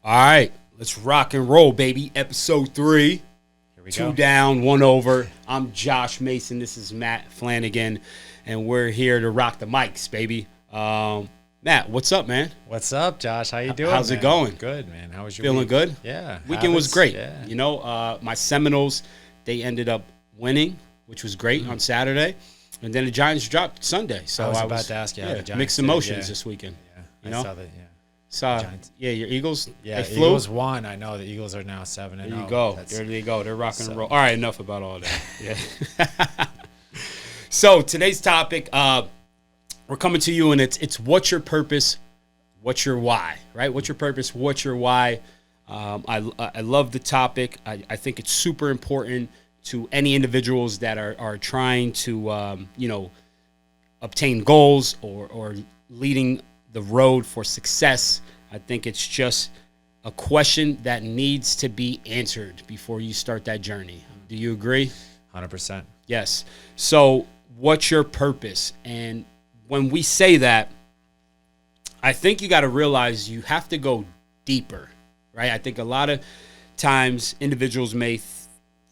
All right, let's rock and roll, baby. Episode 3. Here we Two go. down, one over. I'm Josh Mason. This is Matt Flanagan, and we're here to rock the mics, baby. Matt, what's up, man? What's up, Josh? How you doing? How's it man? going? Good, man. How was your Feeling week? good? Yeah. Weekend was Habits? great. Yeah. You know, my Seminoles, they ended up winning, which was great on Saturday, and then the Giants dropped Sunday. So I was about to ask you how the Giants mixed did, emotions yeah. this weekend. Yeah. You I know? saw that. Yeah. Giants. Your Eagles. Yeah. they flew. Eagles won. I know the Eagles are now 7-0. There you go. There they go. They're rocking and roll. All right, enough about all that. Yeah. So today's topic, we're coming to you, and it's what's your purpose, what's your why, right? What's your purpose, what's your why? I love the topic. I think it's super important to any individuals that are trying to obtain goals or leading the road for success. I think it's just a question that needs to be answered before you start that journey. Do you agree? 100%. Yes. So what's your purpose? And when we say that, I think you got to realize you have to go deeper, right? I think a lot of times individuals may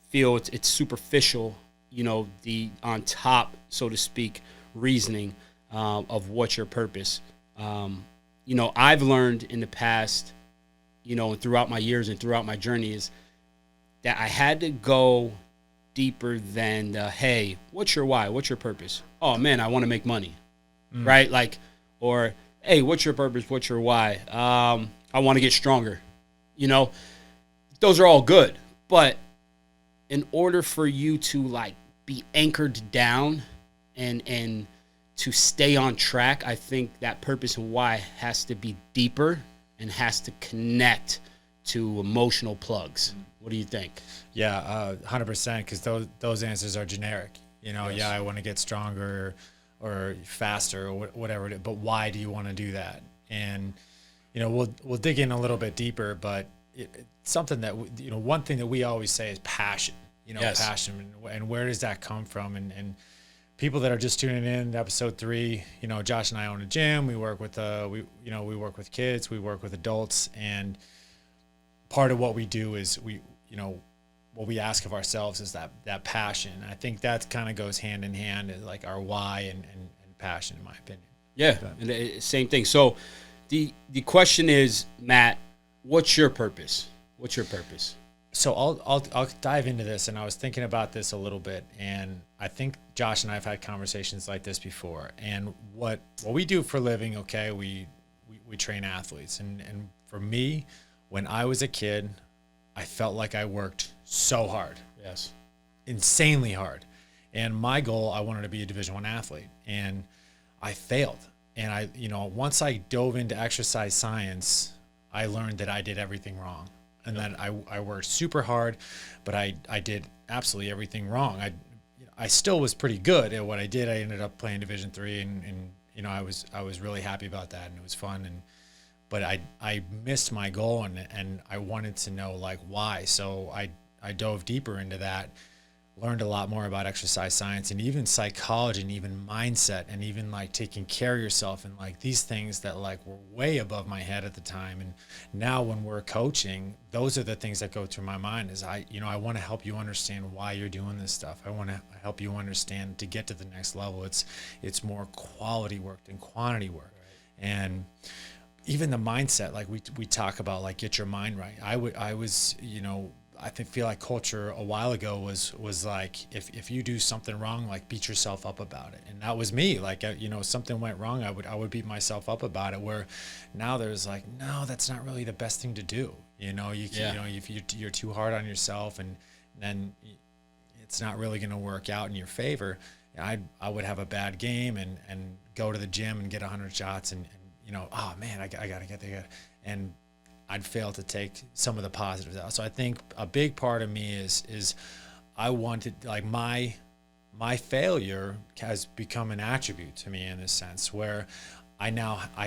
feel it's superficial, the on top, so to speak, reasoning of what's your purpose. I've learned in the past, and throughout my years and throughout my journey is that I had to go deeper than hey, what's your why? What's your purpose? Oh man, I want to make money, right? Or hey, what's your purpose? What's your why? I want to get stronger. Those are all good, but in order for you to be anchored down and to stay on track, I think that purpose and why has to be deeper and has to connect to emotional plugs. What do you think? Yeah, 100%. Because those answers are generic. Yes. Yeah, I want to get stronger or faster or whatever it is. But why do you want to do that? And we'll dig in a little bit deeper. But it's something that one thing that we always say is passion. Yes. Passion, and where does that come from? And people that are just tuning in, episode 3, Josh and I own a gym. We work with we work with kids, we work with adults, and part of what we do is what we ask of ourselves is that passion. I think that kind of goes hand in hand, is like our why and passion, in my opinion. Yeah, and same thing. So the question is, Matt, what's your purpose? What's your purpose? So I'll dive into this, and I was thinking about this a little bit, and I think Josh and I have had conversations like this before. And what we do for a living, okay, we train athletes, and for me, when I was a kid, I felt like I worked so hard, Yes, insanely hard, and my goal, I wanted to be a Division I athlete, and I failed. And once I dove into exercise science, I learned that I did everything wrong. And then I worked super hard, but I did absolutely everything wrong. I still was pretty good at what I did. I ended up playing Division III, and I was really happy about that, and it was fun. But I missed my goal, and I wanted to know why. So I dove deeper into that, learned a lot more about exercise science and even psychology and even mindset and even taking care of yourself and these things that were way above my head at the time. And now when we're coaching, those are the things that go through my mind is I want to help you understand why you're doing this stuff. I want to help you understand to get to the next level. It's more quality work than quantity work. Right. And even the mindset, we talk about get your mind right. I feel like culture a while ago was if you do something wrong, beat yourself up about it. And that was me. Something went wrong, I would beat myself up about it. Where now there's no, that's not really the best thing to do. If you're too hard on yourself, and then it's not really going to work out in your favor. I would have a bad game and go to the gym and get 100 shots and oh man, I gotta get there, and I'd fail to take some of the positives out. So I think a big part of me is I wanted my failure has become an attribute to me in a sense where I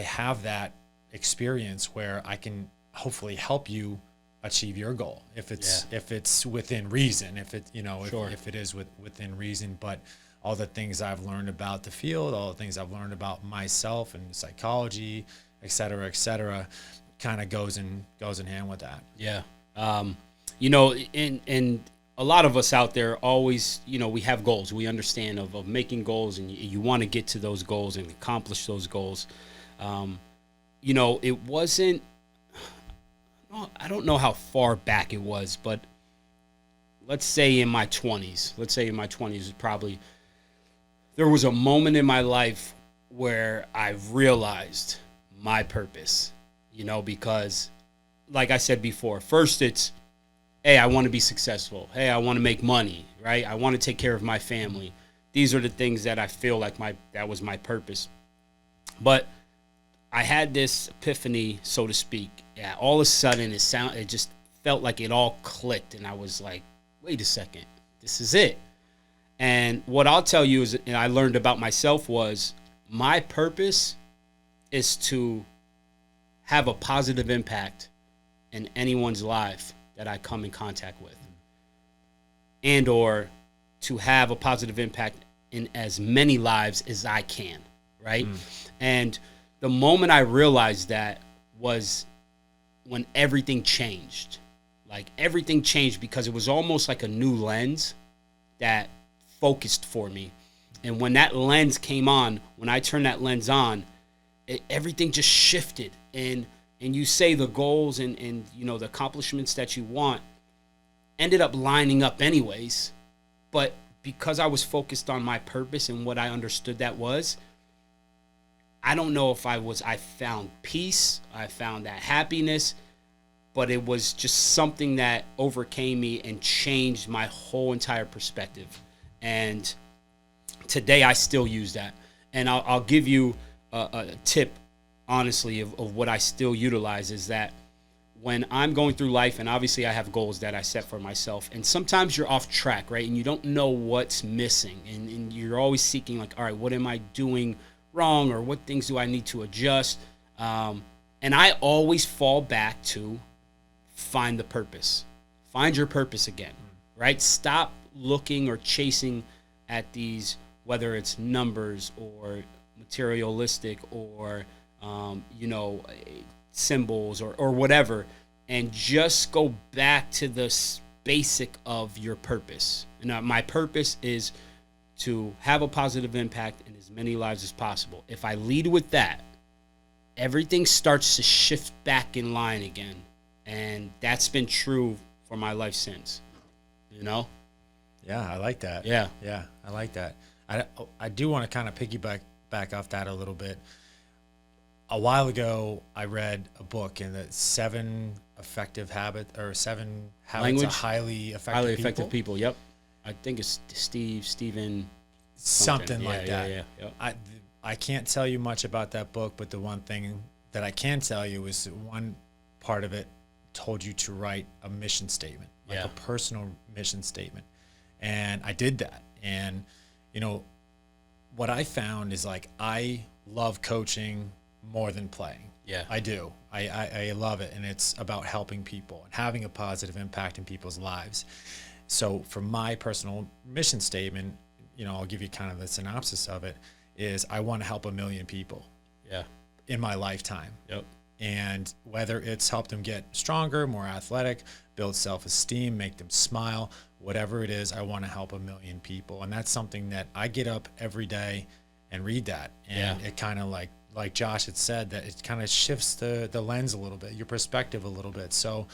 have that experience where I can hopefully help you achieve your goal if it's within reason, if it is within reason. But all the things I've learned about the field, all the things I've learned about myself and psychology, et cetera, kind of goes in hand with that. Yeah. You know, and a lot of us out there always, you know, we have goals. We understand of making goals, and you want to get to those goals and accomplish those goals. You know, it wasn't, I don't know how far back it was, but let's say in my 20s, probably, there was a moment in my life where I realized my purpose, you know, because like I said before, first it's, hey, I want to be successful. Hey, I want to make money, right? I want to take care of my family. These are the things that I feel like that was my purpose. But I had this epiphany, so to speak. Yeah, all of a sudden it just felt like it all clicked, and I was like, wait a second, this is it. And what I'll tell you is, and I learned about myself, was my purpose is to have a positive impact in anyone's life that I come in contact with, and or to have a positive impact in as many lives as I can, right? And the moment I realized that was when everything changed. Like, everything changed because it was almost like a new lens that focused for me. And when that lens came on, when I turned that lens on, everything just shifted. And you say the goals and you know, the accomplishments that you want ended up lining up anyways. But because I was focused on my purpose and what I understood that was, I don't know if I found peace, I found that happiness, but it was just something that overcame me and changed my whole entire perspective. And today I still use that. And I'll give you a tip, honestly, of what I still utilize, is that when I'm going through life, and obviously I have goals that I set for myself, and sometimes you're off track, right? And you don't know what's missing. And you're always seeking, like, all right, what am I doing wrong, or what things do I need to adjust? And I always fall back to find the purpose. Find your purpose again, right? Stop looking or chasing at these, whether it's numbers or materialistic or you know, symbols or whatever, and just go back to the basic of your purpose. And my purpose is to have a positive impact in as many lives as possible. If I lead with that, everything starts to shift back in line again. And that's been true for my life since, you know? Yeah, I like that. Yeah. Yeah, I like that. I do want to kind of piggyback off that a little bit. A while ago, I read a book in the 7 habits of highly effective people. Yep. I think it's Stephen something like that. Yeah. Yep. I can't tell you much about that book, but the one thing that I can tell you is one part of it told you to write a mission statement, like a personal mission statement. And I did that. And, you know, what I found is, like, I love coaching more than playing. Yeah. I do. I love it. And it's about helping people and having a positive impact in people's lives. So for my personal mission statement, you know, I'll give you kind of the synopsis of it, is I want to help 1 million people in my lifetime. Yep. And whether it's help them get stronger, more athletic, build self-esteem, make them smile, whatever it is, I want to help 1 million people. And that's something that I get up every day and read that. And it kind of, like Josh had said, that it kind of shifts the lens a little bit, your perspective a little bit. So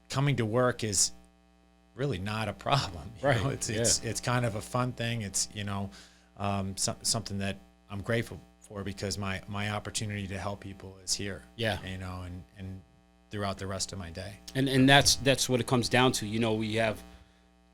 coming to work is really not a problem. Right. You know, it's kind of a fun thing. It's, you know, something that I'm grateful for, because my opportunity to help people is here. Yeah. You know, and throughout the rest of my day. And that's what it comes down to. You know, we have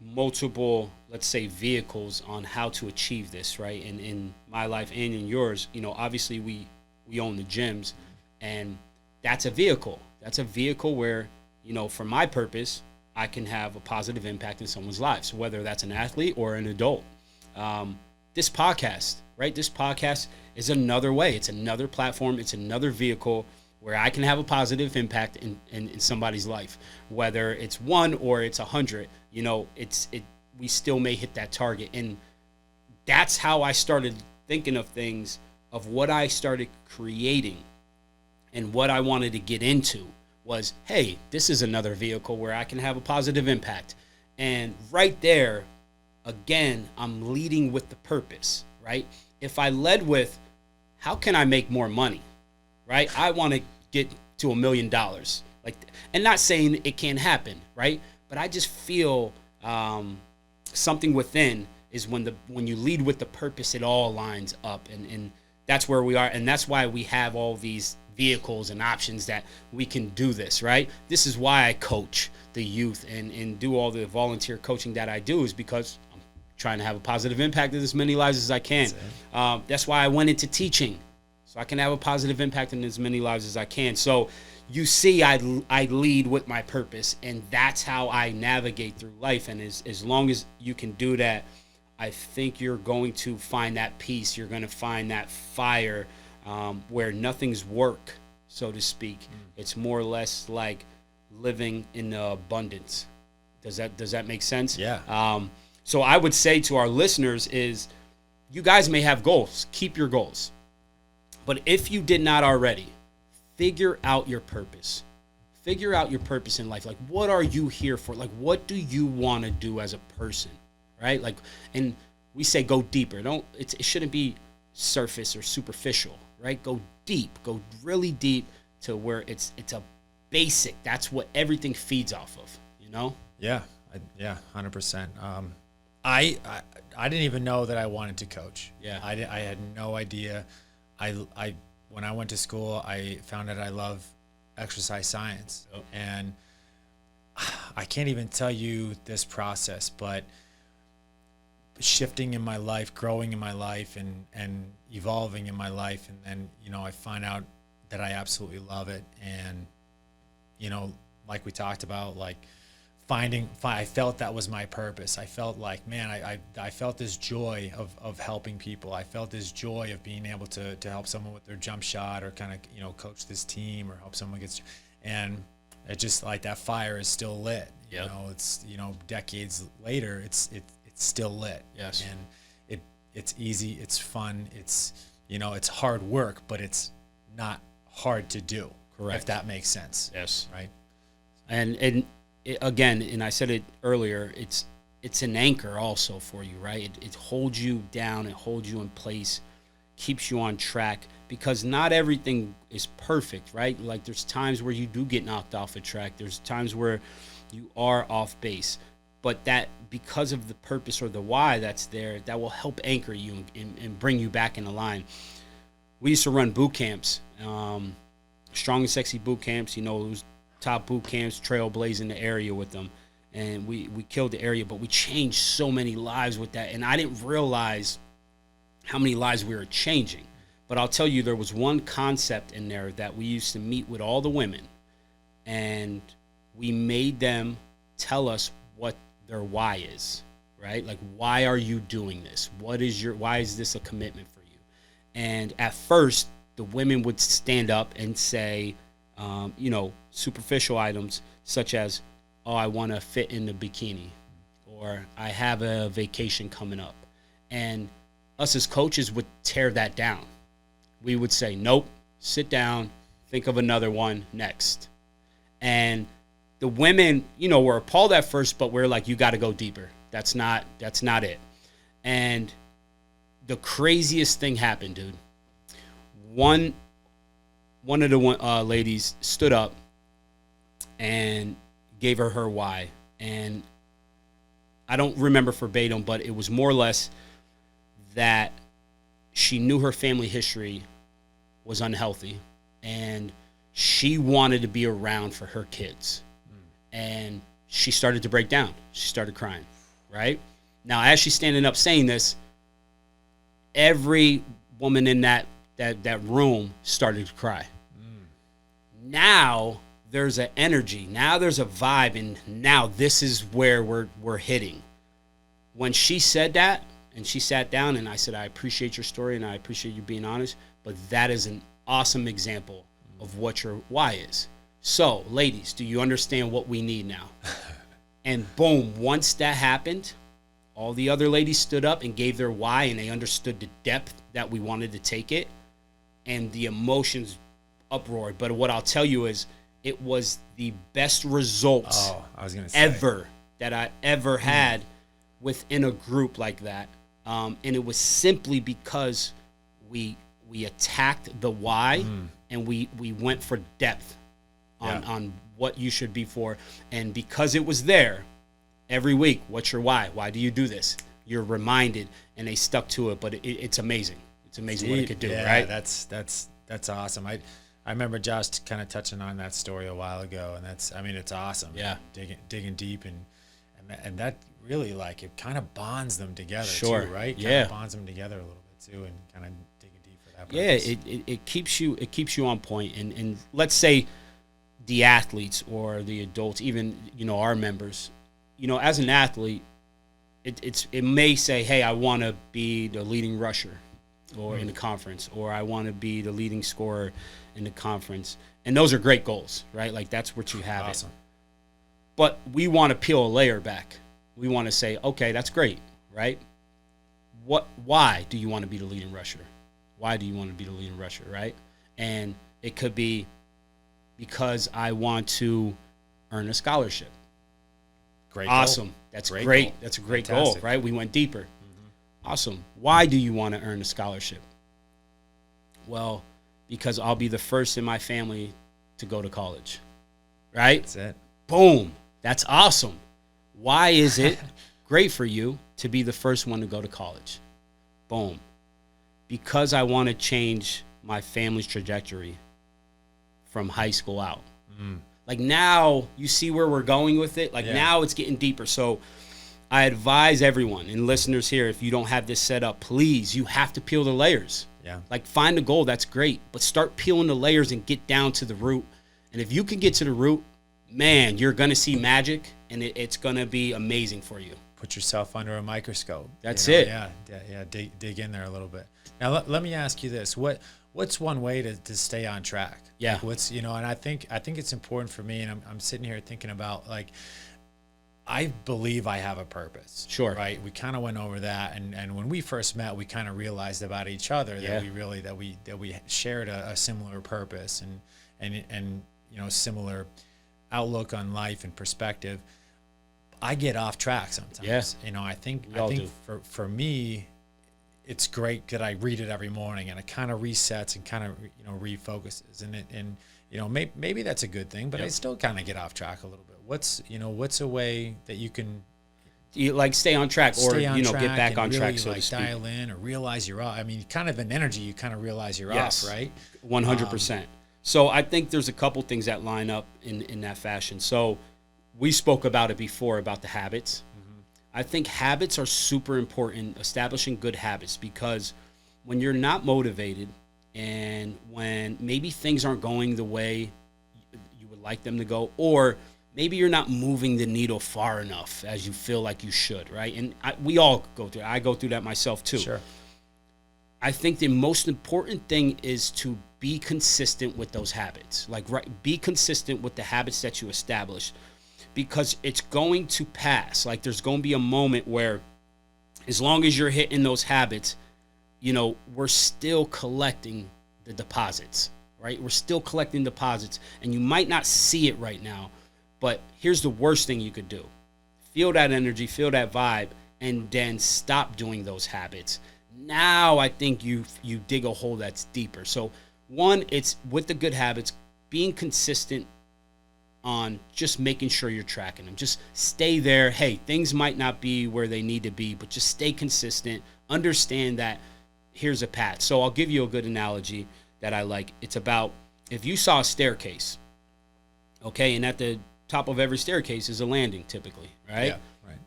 multiple, let's say, vehicles on how to achieve this, right? And in my life and in yours, you know, obviously we own the gyms, and that's a vehicle. That's a vehicle where, you know, for my purpose, I can have a positive impact in someone's lives, whether that's an athlete or an adult. This podcast, right? This podcast is another way. It's another platform. It's another vehicle where I can have a positive impact in somebody's life, whether it's 1 or it's 100. You know, we still may hit that target. And that's how I started thinking of things, of what I started creating. And what I wanted to get into was, hey, this is another vehicle where I can have a positive impact. And right there, again, I'm leading with the purpose, right? If I led with, how can I make more money, right? I want to get to $1 million, like, and not saying it can't happen, right? But I just feel something within is when you lead with the purpose, it all lines up, and that's where we are, and that's why we have all these vehicles and options that we can do this, right? This is why I coach the youth and do all the volunteer coaching that I do, is because I'm trying to have a positive impact in as many lives as I can. That's why I went into teaching, so I can have a positive impact in as many lives as I can. So you see, I lead with my purpose, and that's how I navigate through life. And as long as you can do that, I think you're going to find that peace. You're going to find that fire where nothing's work, so to speak. It's more or less like living in abundance. Does that make sense? Yeah. So I would say to our listeners is, you guys may have goals. Keep your goals. But if you did not already, figure out your purpose. Figure out your purpose in life. Like, what are you here for? Like, what do you want to do as a person, right? Like, and we say go deeper. It shouldn't be surface or superficial, right? Go deep. Go really deep to where it's a basic. That's what everything feeds off of, you know? Yeah. 100%. I didn't even know that I wanted to coach. Yeah. I had no idea. When I went to school, I found out I love exercise science. Oh. And I can't even tell you this process, but shifting in my life, growing in my life, and evolving in my life. And then, I find out that I absolutely love it. And, like we talked about, like I felt that was my purpose. I felt like, man, I felt this joy of helping people. I felt this joy of being able to help someone with their jump shot, or kind of, coach this team, or help someone get, and it just like that fire is still lit. Yep. It's, decades later, it's still lit. Yes. And it's easy. It's fun. It's, it's hard work, but it's not hard to do. Correct. If that makes sense. Yes. Right. And again, and I said it earlier, it's an anchor also for you, right? It holds you down, it holds you in place, keeps you on track, because not everything is perfect, right? Like, there's times where you do get knocked off a track. There's times where you are off base, but that, because of the purpose or the why that's there, that will help anchor you and bring you back into line. We used to run boot camps, strong and sexy boot camps, those top boot camps, trailblazing the area with them, and we killed the area, but we changed so many lives with that, and I didn't realize how many lives we were changing. But I'll tell you, there was one concept in there that we used to meet with all the women, and we made them tell us what their why is, right? Like, why are you doing this? Why is this a commitment for you? And at first, the women would stand up and say, superficial items such as, oh, I want to fit in the bikini, or I have a vacation coming up. And us as coaches would tear that down. We would say, nope, sit down, think of another one, next. And the women, were appalled at first, but we're like, you got to go deeper. That's not it. And the craziest thing happened, dude. One of the ladies stood up and gave her why. And I don't remember verbatim, but it was more or less that she knew her family history was unhealthy, and she wanted to be around for her kids. And she started to break down. She started crying, right? Now, as she's standing up saying this, every woman in that room started to cry. Now there's an energy. Now there's a vibe, and now this is where we're hitting. When she said that, and she sat down, and I said, I appreciate your story, and I appreciate you being honest, but that is an awesome example of what your why is. So, ladies, do you understand what we need now? And boom, once that happened, all the other ladies stood up and gave their why, and they understood the depth that we wanted to take it, and the emotions uproar. But what I'll tell you is it was the best results I was gonna say. ever that I ever had within a group like that. And it was simply because we attacked the why and we went for depth on what you should be for. And because it was there every week, what's your why? Why do you do this? You're reminded, and they stuck to it. But it's amazing. It's amazing what it could do, right? That's awesome. I remember Josh kind of touching on that story a while ago, and it's awesome. Yeah, digging deep and that really, like, it kind of bonds them together. Sure. Too, right? Yeah, bonds them together a little bit too, and kind of digging deep for that purpose. Yeah, it keeps you on point. And let's say the athletes or the adults, even our members, as an athlete, it may say, hey, I want to be the leading rusher or in the conference, or I want to be the leading scorer in the conference. And those are great goals, right? Like, that's what you have. Awesome. But we want to peel a layer back. We want to say, okay, that's great, right? Why do you want to be the leading rusher? Why do you want to be the leading rusher, right? And it could be because I want to earn a scholarship. Great. Awesome. Goal. That's great. Great. Goal. That's a great Fantastic. goal, right? We went deeper. Awesome. Why do you want to earn a scholarship? Well, because I'll be the first in my family to go to college, right? That's it. Boom. That's awesome. Why is it great for you to be the first one to go to college? Boom. Because I want to change my family's trajectory from high school out. Like, now you see where we're going with it. Like, now it's getting deeper. So I advise everyone and listeners here, if you don't have this set up, please, you have to peel the layers. Yeah. Like, find a goal, that's great, but start peeling the layers and get down to the root. And if you can get to the root, man, you're going to see magic, and it's going to be amazing for you. Put yourself under a microscope. That's it. Yeah. Dig in there a little bit. Now, let me ask you this. What's one way to stay on track? Yeah. Like, what's, and I think it's important for me, and I'm sitting here thinking about, like, I believe I have a purpose. Sure. Right. We kind of went over that, and when we first met, we kind of realized about each other that we shared a similar purpose and similar outlook on life and perspective. I get off track sometimes. Yeah. I think for me, it's great that I read it every morning, and it kind of resets and kind of refocuses, and maybe that's a good thing, but I still kind of get off track a little bit. What's a way that you can stay on track, or get back on really, track, so to speak. Dial in or realize you're off. I mean, kind of an energy, you kind of realize you're off, right? 100%. So I think there's a couple things that line up in that fashion. So we spoke about it before, about the habits. I think habits are super important, establishing good habits, because when you're not motivated and when maybe things aren't going the way you would like them to go, or maybe you're not moving the needle far enough as you feel like you should, right? And we all go through it. I go through that myself too. Sure. I think the most important thing is to be consistent with those habits. Be consistent with the habits that you establish, because it's going to pass. Like, there's going to be a moment where, as long as you're hitting those habits, we're still collecting the deposits, right? We're still collecting deposits, and you might not see it right now, but here's the worst thing you could do. Feel that energy, feel that vibe, and then stop doing those habits. Now I think you dig a hole that's deeper. So one, it's with the good habits, being consistent on just making sure you're tracking them. Just stay there. Hey, things might not be where they need to be, but just stay consistent. Understand that here's a path. So I'll give you a good analogy that I like. It's about, if you saw a staircase, okay, and at the top of every staircase is a landing typically, right? Yeah, right.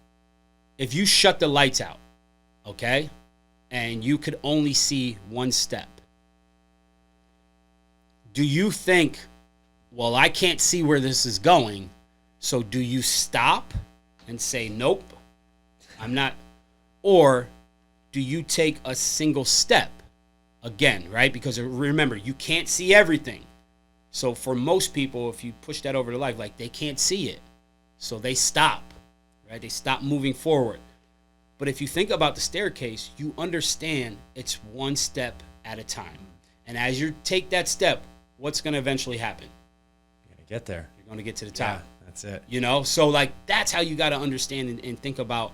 If you shut the lights out, okay, and you could only see one step, do you think, well, I can't see where this is going, so do you stop and say, nope, I'm not? Or do you take a single step again, right? Because remember, you can't see everything. So for most people, if you push that over to life, like, they can't see it, so they stop, right? They stop moving forward. But if you think about the staircase, you understand it's one step at a time. And as you take that step, what's going to eventually happen? You're going to get there. You're going to get to the top. Yeah, that's it. You know, so like that's how you got to understand and think about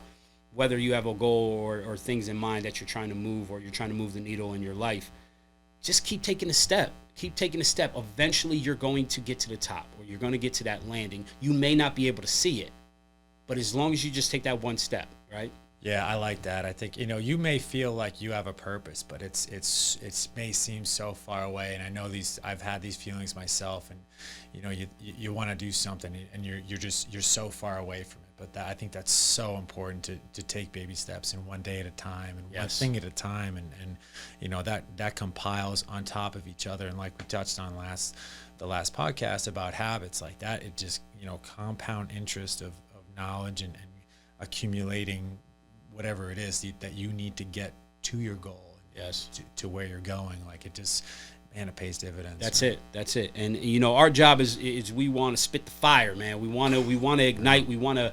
whether you have a goal or things in mind that you're trying to move, or you're trying to move the needle in your life. Just keep taking a step. Keep taking a step. Eventually, you're going to get to the top, or you're going to get to that landing. You may not be able to see it, but as long as you just take that one step, right? Yeah, I like that. I think, you may feel like you have a purpose, but it may seem so far away. And I know I've had these feelings myself, and you want to do something, and you're so far away from it. But I think that's so important to take baby steps, and one day at a time, and one thing at a time, and that compiles on top of each other. And like we touched on the last podcast about habits, like that, it just compound interest of knowledge and accumulating whatever it is that you need to get to your goal. Yes. To where you're going. Like it just, man, it pays dividends. That's it. And our job is we want to spit the fire, man. We want to ignite. We want to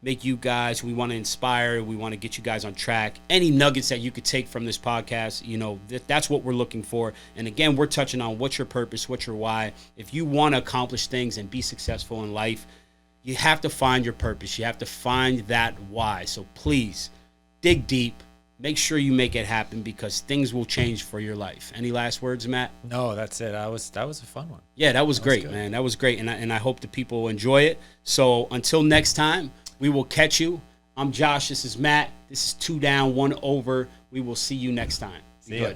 make you guys, we want to inspire. We want to get you guys on track. Any nuggets that you could take from this podcast, that's what we're looking for. And again, we're touching on what's your purpose, what's your why. If you want to accomplish things and be successful in life, you have to find your purpose. You have to find that why. So please dig deep. Make sure you make it happen, because things will change for your life. Any last words, Matt? No, that's it. That was a fun one. Yeah, that was great, man. That was great. And I hope the people enjoy it. So until next time, we will catch you. I'm Josh. This is Matt. This is 2 Down, 1 Over. We will see you next time. See ya.